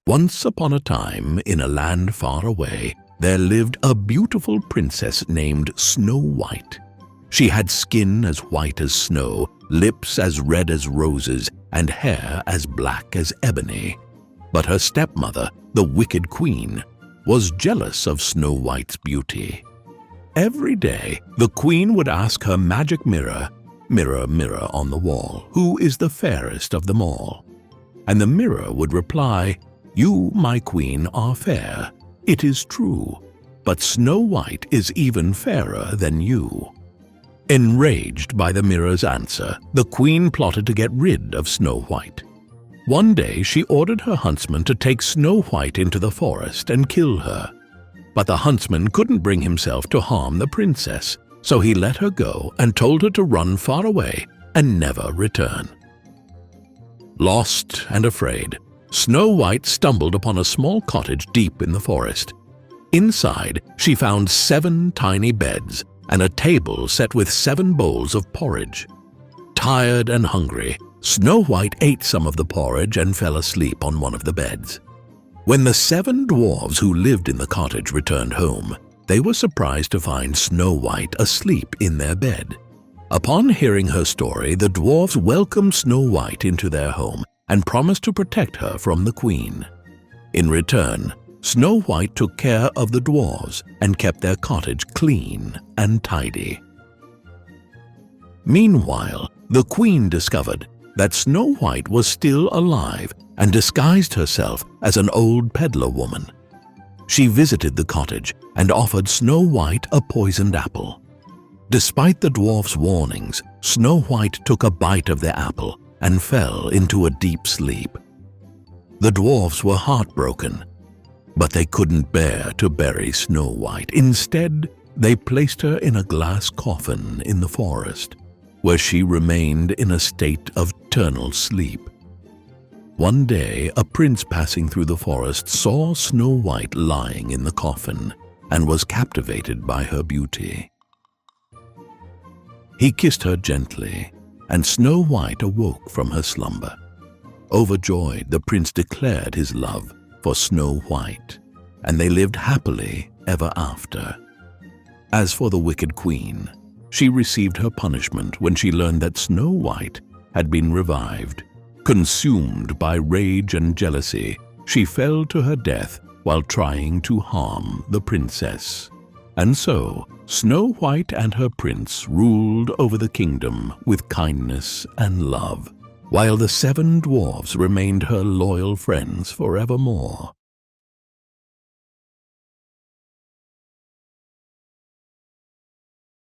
Once upon a time, in a land far away, there lived a beautiful princess named Snow White. She had skin as white as snow, lips as red as roses, and hair as black as ebony. But her stepmother, the wicked queen, was jealous of Snow White's beauty. Every day, the queen would ask her magic mirror, "Mirror, mirror on the wall, who is the fairest of them all?" And the mirror would reply, "You, my queen, are fair. It is true, but Snow White is even fairer than you." Enraged by the mirror's answer, the queen plotted to get rid of Snow White. One day she ordered her huntsman to take Snow White into the forest and kill her. But the huntsman couldn't bring himself to harm the princess, so he let her go and told her to run far away and never return. Lost and afraid, Snow White stumbled upon a small cottage deep in the forest. Inside, she found 7 tiny beds and a table set with 7 bowls of porridge. Tired and hungry, Snow White ate some of the porridge and fell asleep on one of the beds. When the 7 dwarfs who lived in the cottage returned home, they were surprised to find Snow White asleep in their bed. Upon hearing her story, the dwarfs welcomed Snow White into their home and promised to protect her from the queen. In return, Snow White took care of the dwarfs and kept their cottage clean and tidy. Meanwhile, the queen discovered that Snow White was still alive and disguised herself as an old peddler woman. She visited the cottage and offered Snow White a poisoned apple. Despite the dwarf's warnings, Snow White took a bite of the apple and fell into a deep sleep. The dwarfs were heartbroken, but they couldn't bear to bury Snow White. Instead, they placed her in a glass coffin in the forest, where she remained in a state of eternal sleep. One day, a prince passing through the forest saw Snow White lying in the coffin and was captivated by her beauty. He kissed her gently, and Snow White awoke from her slumber. Overjoyed, the prince declared his love for Snow White, and they lived happily ever after. As for the wicked queen, she received her punishment when she learned that Snow White had been revived. Consumed by rage and jealousy, she fell to her death while trying to harm the princess. And so, Snow White and her prince ruled over the kingdom with kindness and love, while the 7 dwarfs remained her loyal friends forevermore.